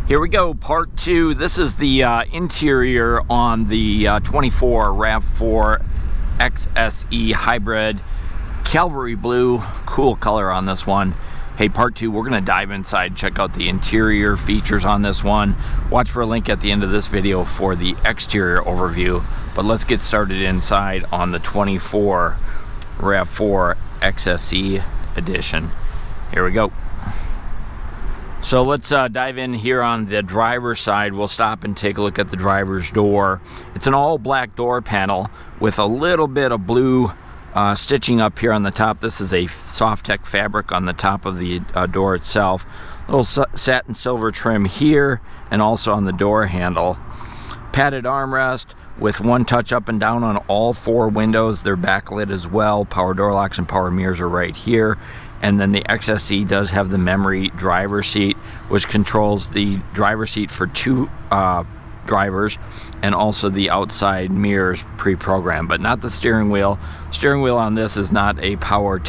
Here we go, part two. This is the interior on the 24 Rav4 XSE hybrid. Cavalry blue, cool color on this one. Hey, part two, we're gonna dive inside, check out the interior features on this one. Watch for a link at the end of this video for the exterior overview. But let's get started inside on the 24 Rav4 XSE edition. Here we go. So let's dive in here on the driver's side. We'll stop and take a look at the driver's door. It's an all black door panel with a little bit of blue stitching up here on the top. This is a SofTex fabric on the top of the door itself. Little satin silver trim here and also on the door handle. Padded armrest with one touch up and down on all four windows. They're backlit as well. Power door locks and power mirrors are right here. And then the XSE does have the memory driver seat, which controls the driver seat for two drivers, and also the outside mirrors pre-programmed, but not the steering wheel. Steering wheel on this is not a power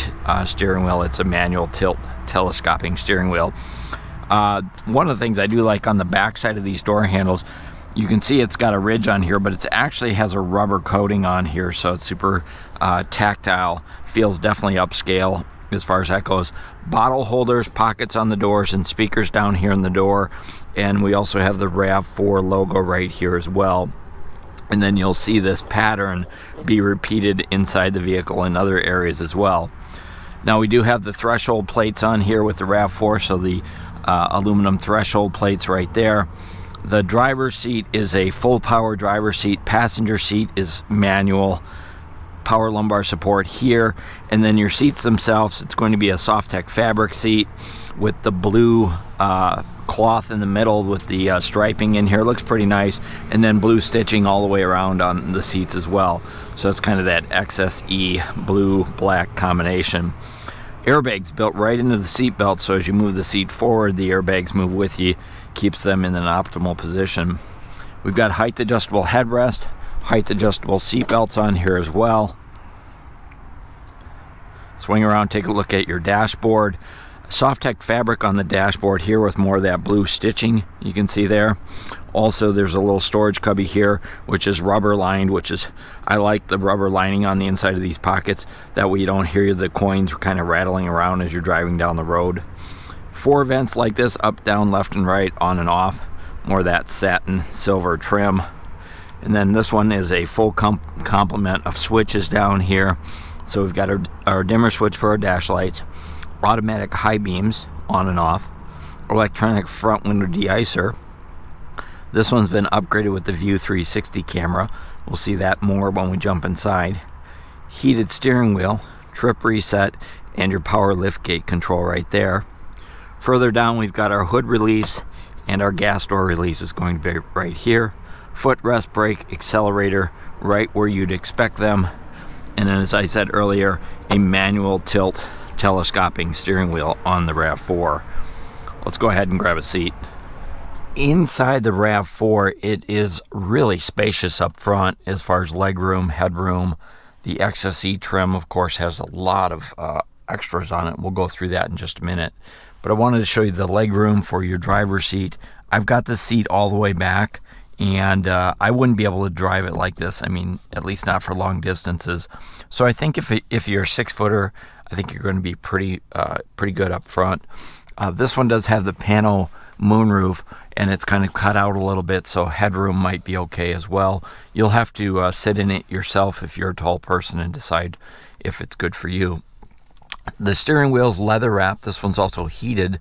steering wheel. It's a manual tilt telescoping steering wheel. One of the things I do like on the back side of these door handles, you can see it's got a ridge on here, but it actually has a rubber coating on here, so it's super tactile. Feels definitely upscale as far as that goes. Bottle holders, pockets on the doors, and speakers down here in the door. And we also have the Rav4 logo right here as well. And then you'll see this pattern be repeated inside the vehicle in other areas as well. Now we do have the threshold plates on here with the Rav4, so the aluminum threshold plates right there. The driver's seat is a full power driver's seat. Passenger seat is manual. Power lumbar support here, and then your seats themselves, it's going to be a SofTex fabric seat with the blue cloth in the middle with the striping in here. Looks pretty nice, and then blue stitching all the way around on the seats as well. So it's kind of that XSE blue black combination. Airbags built right into the seat belt, so as you move the seat forward, the airbags move with you, keeps them in an optimal position. We've got height adjustable headrest, height adjustable seat belts on here as well. Swing around, take a look at your dashboard. SofTex fabric on the dashboard here with more of that blue stitching you can see there. Also, there's a little storage cubby here, which is rubber lined, I like the rubber lining on the inside of these pockets. That way you don't hear the coins kind of rattling around as you're driving down the road. 4 vents like this, up, down, left, and right, on and off. More of that satin silver trim. And then this one is a full complement of switches down here. So we've got our dimmer switch for our dash lights, automatic high beams on and off, electronic front window de-icer. This one's been upgraded with the View 360 camera. We'll see that more when we jump inside. Heated steering wheel, trip reset, and your power liftgate control right there. Further down, we've got our hood release, and our gas door release is going to be right here. Footrest, brake, accelerator, right where you'd expect them. And then, as I said earlier, a manual tilt telescoping steering wheel on the Rav4. Let's go ahead and grab a seat. Inside the Rav4, it is really spacious up front as far as legroom, headroom. The XSE trim, of course, has a lot of extras on it. We'll go through that in just a minute. But I wanted to show you the legroom for your driver's seat. I've got the seat all the way back, and I wouldn't be able to drive it like this. I mean, at least not for long distances. So I think if you're a 6-footer, I think you're going to be pretty good up front. This one does have the pano moonroof, and it's kind of cut out a little bit, so headroom might be okay as well. You'll have to sit in it yourself if you're a tall person and decide if it's good for you. The steering wheel's leather wrapped. This one's also heated.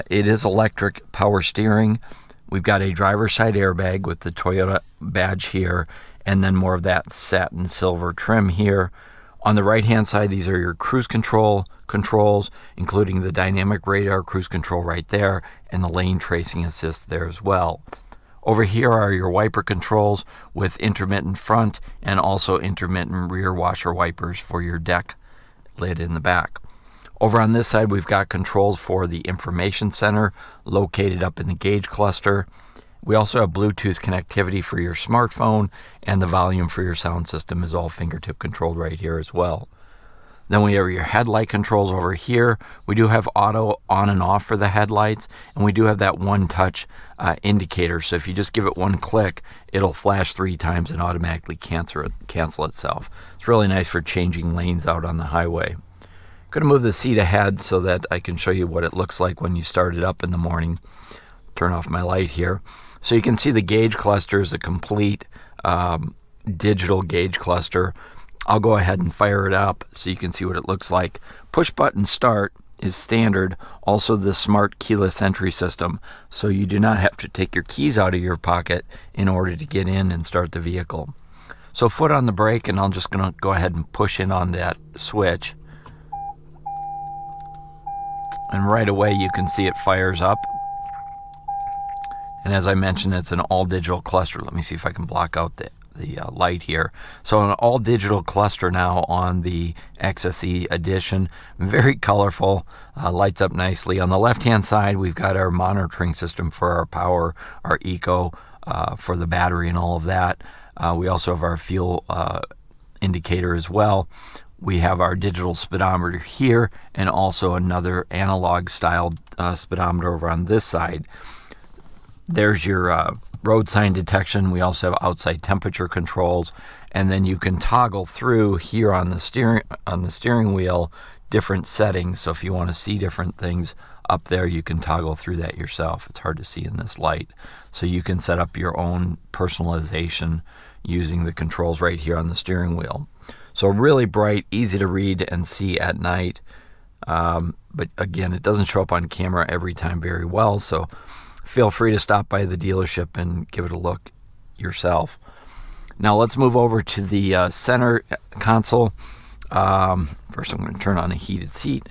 It is electric power steering. We've got a driver's side airbag with the Toyota badge here, and then more of that satin silver trim here. On the right-hand side, these are your cruise controls, including the dynamic radar cruise control right there, and the lane tracing assist there as well. Over here are your wiper controls with intermittent front and also intermittent rear washer wipers for your deck lid in the back. Over on this side, we've got controls for the information center located up in the gauge cluster. We also have Bluetooth connectivity for your smartphone, and the volume for your sound system is all fingertip controlled right here as well. Then we have your headlight controls over here. We do have auto on and off for the headlights, and we do have that one-touch indicator. So if you just give it one click, it'll flash 3 times and automatically cancel itself. It's really nice for changing lanes out on the highway. I'm going to move the seat ahead so that I can show you what it looks like when you start it up in the morning. Turn off my light here. So you can see the gauge cluster is a complete digital gauge cluster. I'll go ahead and fire it up so you can see what it looks like. Push button start is standard. Also the smart keyless entry system, so you do not have to take your keys out of your pocket in order to get in and start the vehicle. So foot on the brake, and I'm just going to go ahead and push in on that switch. And right away you can see it fires up. And as I mentioned, it's an all digital cluster. Let me see if I can block out the light here. So an all digital cluster now on the XSE edition. Very colorful, lights up nicely. On the left hand side, we've got our monitoring system for our power, our eco, for the battery and all of that. We also have our fuel indicator as well. We have our digital speedometer here, and also another analog styled speedometer over on this side. There's your road sign detection. We also have outside temperature controls, and then you can toggle through here on the steering wheel different settings. So if you want to see different things up there, you can toggle through that yourself. It's hard to see in this light. So you can set up your own personalization using the controls right here on the steering wheel. So really bright, easy to read and see at night. But again, it doesn't show up on camera every time very well, so feel free to stop by the dealership and give it a look yourself. Now let's move over to the center console. First I'm going to turn on a heated seat.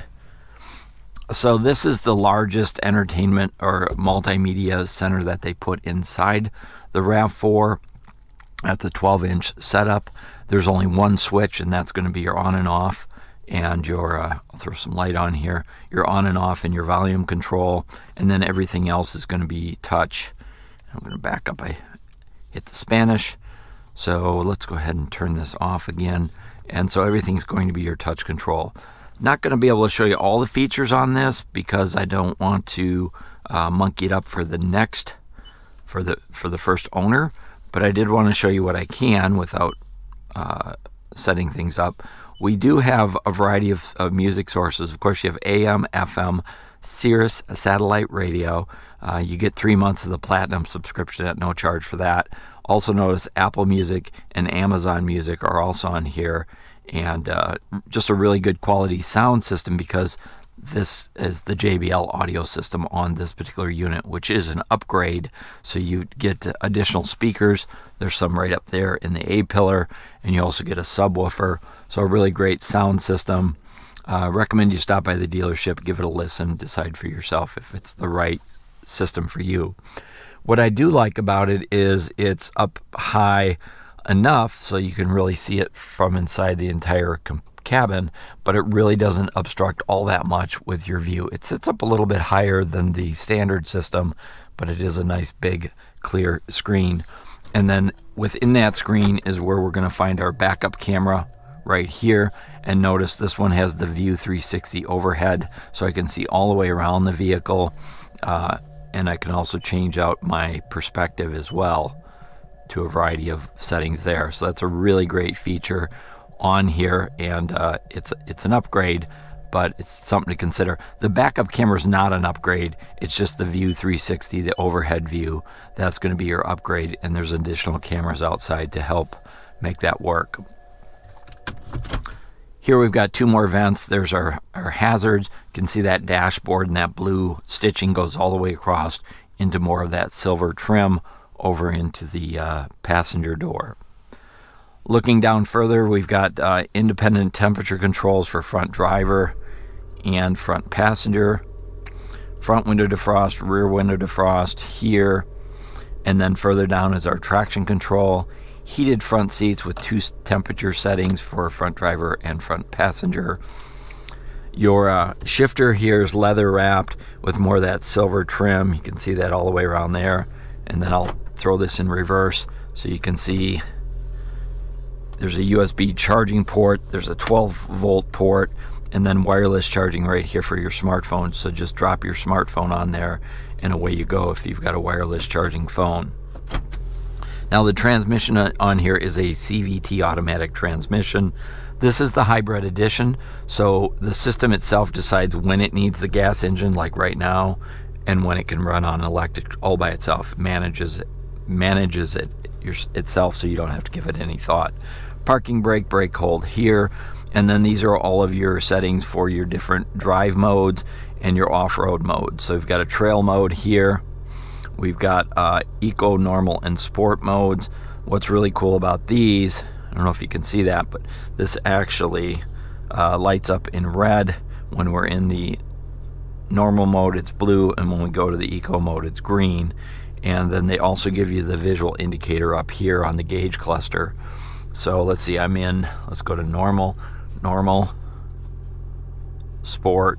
So this is the largest entertainment or multimedia center that they put inside the RAV4. That's a 12-inch setup. There's only one switch, and that's going to be your on and off. And your, I'll throw some light on here, your on and off and your volume control, and then everything else is going to be touch. I'm going to back up. I hit the Spanish. So let's go ahead and turn this off again. And so everything's going to be your touch control. Not going to be able to show you all the features on this because I don't want to monkey it up for the first owner, but I did want to show you what I can without setting things up. We do have a variety of music sources. Of course, you have AM, FM, Sirius satellite radio. You get 3 months of the Platinum subscription at no charge for that. Also notice Apple Music and Amazon Music are also on here. And just a really good quality sound system because this is the JBL Audio System on this particular unit, which is an upgrade. So you get additional speakers. There's some right up there in the A-pillar, and you also get a subwoofer. So a really great sound system. Recommend you stop by the dealership, give it a listen, decide for yourself if it's the right system for you. What I do like about it is it's up high enough so you can really see it from inside the entire cabin, but it really doesn't obstruct all that much with your view. It sits up a little bit higher than the standard system, but it is a nice big clear screen. And then within that screen is where we're going to find our backup camera right here. And notice this one has the View 360 overhead, so I can see all the way around the vehicle, and I can also change out my perspective as well to a variety of settings there. So that's a really great feature on here, and it's an upgrade, but it's something to consider. The backup camera is not an upgrade. It's just the View 360, the overhead view. That's going to be your upgrade, and there's additional cameras outside to help make that work. Here we've got 2 more vents. There's our hazards. You can see that dashboard, and that blue stitching goes all the way across into more of that silver trim over into the passenger door. Looking down further, we've got independent temperature controls for front driver and front passenger. Front window defrost, rear window defrost here. And then further down is our traction control. Heated front seats with 2 temperature settings for front driver and front passenger. Your shifter here is leather wrapped with more of that silver trim. You can see that all the way around there. And then I'll throw this in reverse so you can see There's a USB charging port, there's a 12-volt port, and then wireless charging right here for your smartphone. So just drop your smartphone on there and away you go if you've got a wireless charging phone. Now the transmission on here is a CVT automatic transmission. This is the hybrid edition, so the system itself decides when it needs the gas engine, like right now, and when it can run on electric all by itself. Manages it itself, so you don't have to give it any thought. Parking brake, brake hold here, and then these are all of your settings for your different drive modes and your off-road modes. So we've got a trail mode here. We've got eco, normal, and sport modes. What's really cool about these, I don't know if you can see that, but this actually lights up in red. When we're in the normal mode, it's blue, and when we go to the eco mode, it's green. And then they also give you the visual indicator up here on the gauge cluster. So let's see, let's go to normal, sport,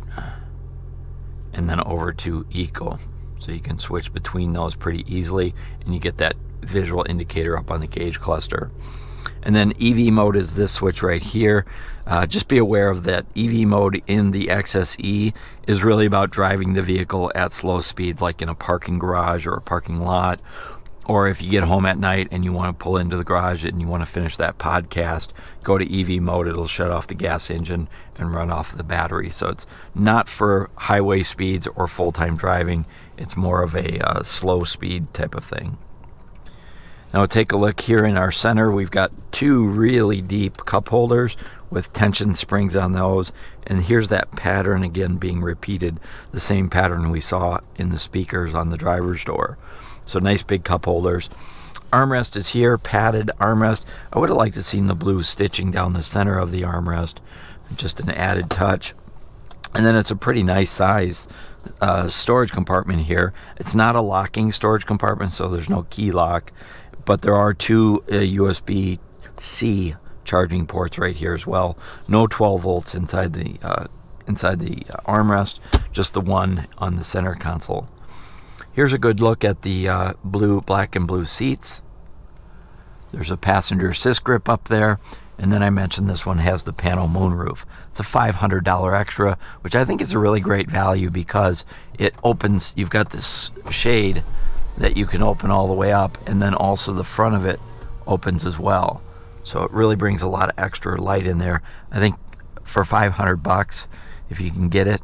and then over to eco. So you can switch between those pretty easily, and you get that visual indicator up on the gauge cluster. And then EV mode is this switch right here. Just be aware of that. EV mode in the XSE is really about driving the vehicle at slow speeds, like in a parking garage or a parking lot, or if you get home at night and you want to pull into the garage and you want to finish that podcast, go to EV mode. It'll shut off the gas engine and run off the battery. So it's not for highway speeds or full-time driving. It's more of a slow speed type of thing. Now take a look here in our center. We've got two really deep cup holders with tension springs on those. And here's that pattern again being repeated, the same pattern we saw in the speakers on the driver's door. So nice big cup holders. Armrest is here, padded armrest. I would have liked to seen the blue stitching down the center of the armrest, just an added touch. And then it's a pretty nice size storage compartment here. It's not a locking storage compartment, so there's no key lock, but there are two USB-C charging ports right here as well. No 12 volts inside the armrest, just the one on the center console. Here's a good look at the black and blue seats. There's a passenger assist grip up there. And then I mentioned this one has the panel moonroof. It's a $500 extra, which I think is a really great value because it opens, you've got this shade that you can open all the way up, and then also the front of it opens as well. So it really brings a lot of extra light in there. I think for $500, if you can get it,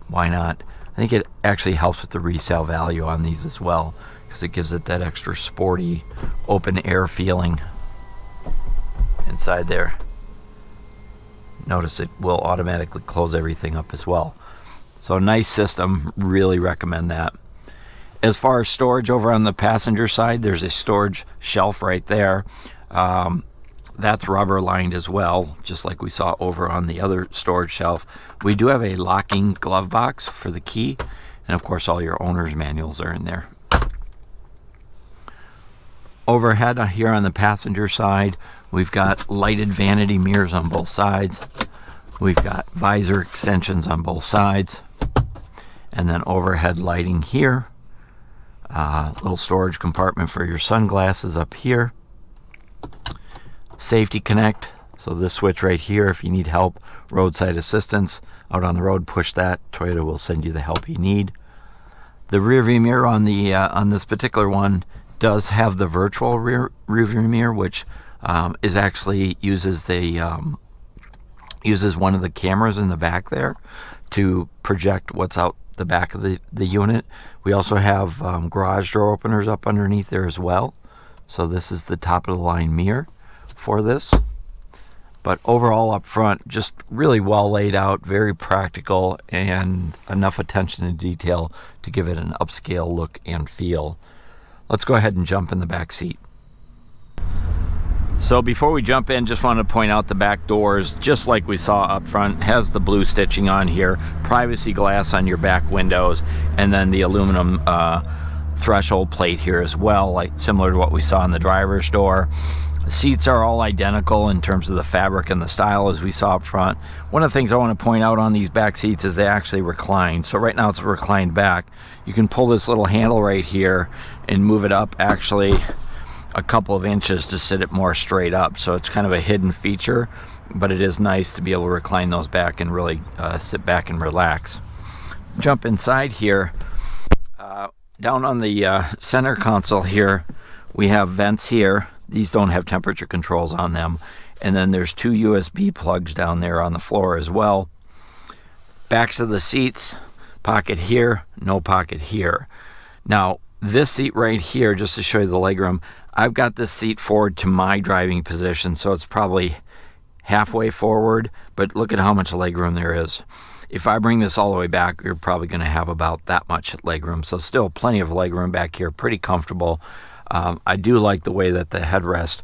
why not? I think it actually helps with the resale value on these as well, because it gives it that extra sporty open air feeling inside there. Notice it will automatically close everything up as well. So nice system, really recommend that. As far as storage over on the passenger side, there's a storage shelf right there. That's rubber lined as well, just like we saw over on the other storage shelf. We do have a locking glove box for the key, and of course all your owner's manuals are in there. Overhead here on the passenger side, we've got lighted vanity mirrors on both sides. We've got visor extensions on both sides, and then overhead lighting here. Little storage compartment for your sunglasses up here. Safety connect, so this switch right here, if you need help, roadside assistance, out on the road, push that. Toyota will send you the help you need. The rear view mirror on this particular one does have the virtual rear view mirror, which is actually uses one of the cameras in the back there to project what's out the back of the unit. We also have garage door openers up underneath there as well. So this is the top of the line mirror for this. But overall up front, just really well laid out, very practical, and enough attention to detail to give it an upscale look and feel. Let's go ahead and jump in the back seat. So before we jump in, just wanted to point out the back doors, just like we saw up front, has the blue stitching on here, privacy glass on your back windows, and then the aluminum threshold plate here as well, like similar to what we saw in the driver's door. The seats are all identical in terms of the fabric and the style as we saw up front. One of the things I want to point out on these back seats is they actually recline. So right now it's reclined back. You can pull this little handle right here and move it up actually a couple of inches to sit it more straight up. So it's kind of a hidden feature, but it is nice to be able to recline those back and really sit back and relax. Jump inside here. Down on the center console here, we have vents here. These don't have temperature controls on them. And then there's 2 USB plugs down there on the floor as well. Backs of the seats, pocket here, no pocket here. Now, this seat right here, just to show you the legroom, I've got this seat forward to my driving position, so it's probably halfway forward, but look at how much legroom there is. If I bring this all the way back, you're probably going to have about that much legroom. So still plenty of legroom back here, pretty comfortable. I do like the way that the headrests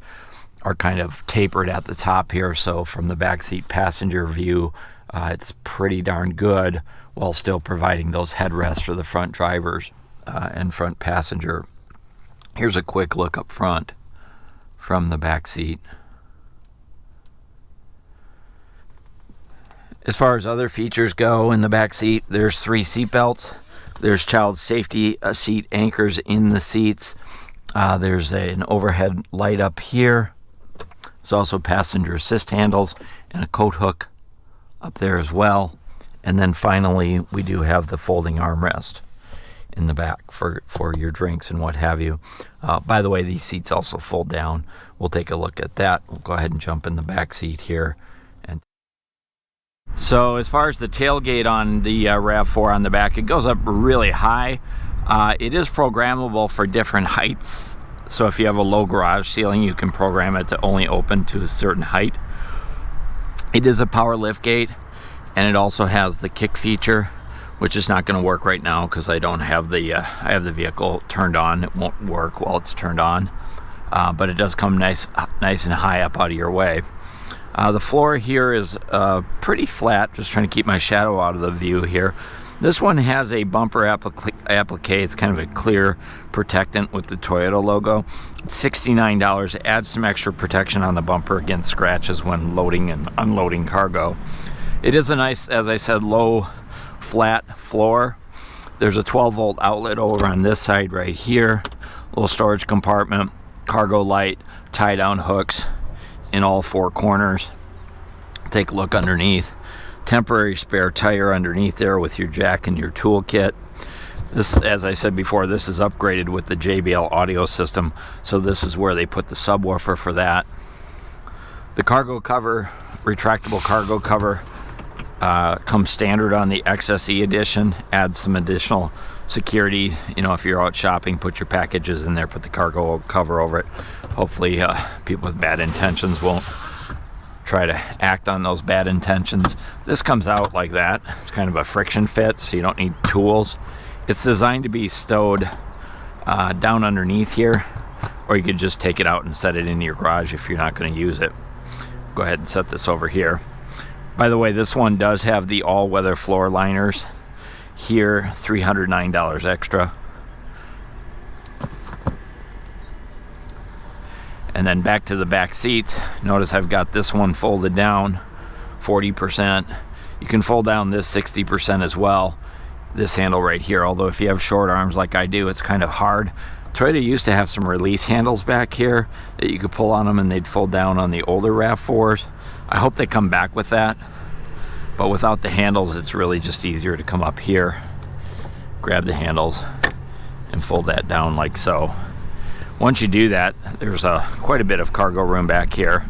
are kind of tapered at the top here. So from the backseat passenger view, it's pretty darn good while still providing those headrests for the front drivers and front passenger. Here's a quick look up front from the back seat. As far as other features go in the back seat, there's 3 seat belts. There's child safety seat anchors in the seats. There's an overhead light up here. There's also passenger assist handles and a coat hook up there as well. And then finally, we do have the folding armrest in the back for your drinks and what have you. By the way, these seats also fold down. We'll take a look at that. We'll go ahead and jump in the back seat here. So as far as the tailgate on the RAV4 on the back, it goes up really high. It is programmable for different heights. So if you have a low garage ceiling, you can program it to only open to a certain height. It is a power lift gate, and it also has the kick feature, which is not going to work right now because I don't have the I have the vehicle turned on. It won't work while it's turned on, but it does come nice and high up out of your way. The floor here is pretty flat, just trying to keep my shadow out of the view here. This one has a bumper applique. It's kind of a clear protectant with the Toyota logo. It's $69. It adds some extra protection on the bumper against scratches when loading and unloading cargo. It is a nice, as I said, low, flat floor. There's a 12-volt outlet over on this side right here. Little storage compartment, cargo light, tie-down hooks in all 4 corners. Take a look underneath. Temporary spare tire underneath there with your jack and your toolkit. This, as I said before, this is upgraded with the JBL Audio System, so this is where they put the subwoofer for that. The cargo cover, retractable cargo cover, comes standard on the XSE edition. Adds some additional security. You know, if you're out shopping, put your packages in there, put the cargo cover over it. Hopefully people with bad intentions won't try to act on those bad intentions. This comes out like that. It's kind of a friction fit, so you don't need tools. It's designed to be stowed down underneath here, or you could just take it out and set it in your garage if you're not going to use it. Go ahead and set this over here. By the way, this one does have the all-weather floor liners here, $309 extra. And then back to the back seats. Notice I've got this one folded down 40%. You can fold down this 60% as well. This handle right here, although if you have short arms like I do, it's kind of hard. Toyota used to have some release handles back here that you could pull on them and they'd fold down on the older RAV4s. I hope they come back with that. But without the handles, it's really just easier to come up here, grab the handles, and fold that down like so. Once you do that, there's quite a bit of cargo room back here.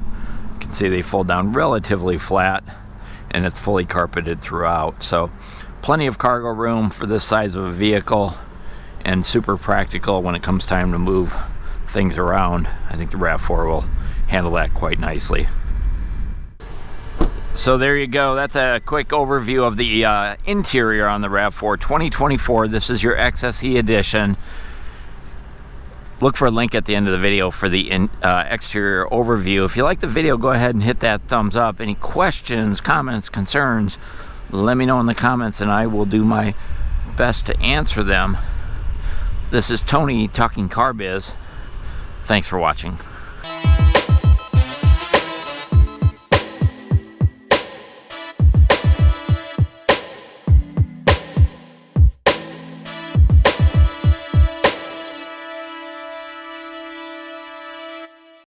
You can see they fold down relatively flat, and it's fully carpeted throughout. So plenty of cargo room for this size of a vehicle, and super practical when it comes time to move things around. I think the RAV4 will handle that quite nicely. So there you go. That's a quick overview of the interior on the RAV4 2024. This is your XSE edition. Look for a link at the end of the video for the exterior overview. If you like the video, go ahead and hit that thumbs up. Any questions, comments, concerns, let me know in the comments and I will do my best to answer them. This is Tony talking car biz. Thanks for watching.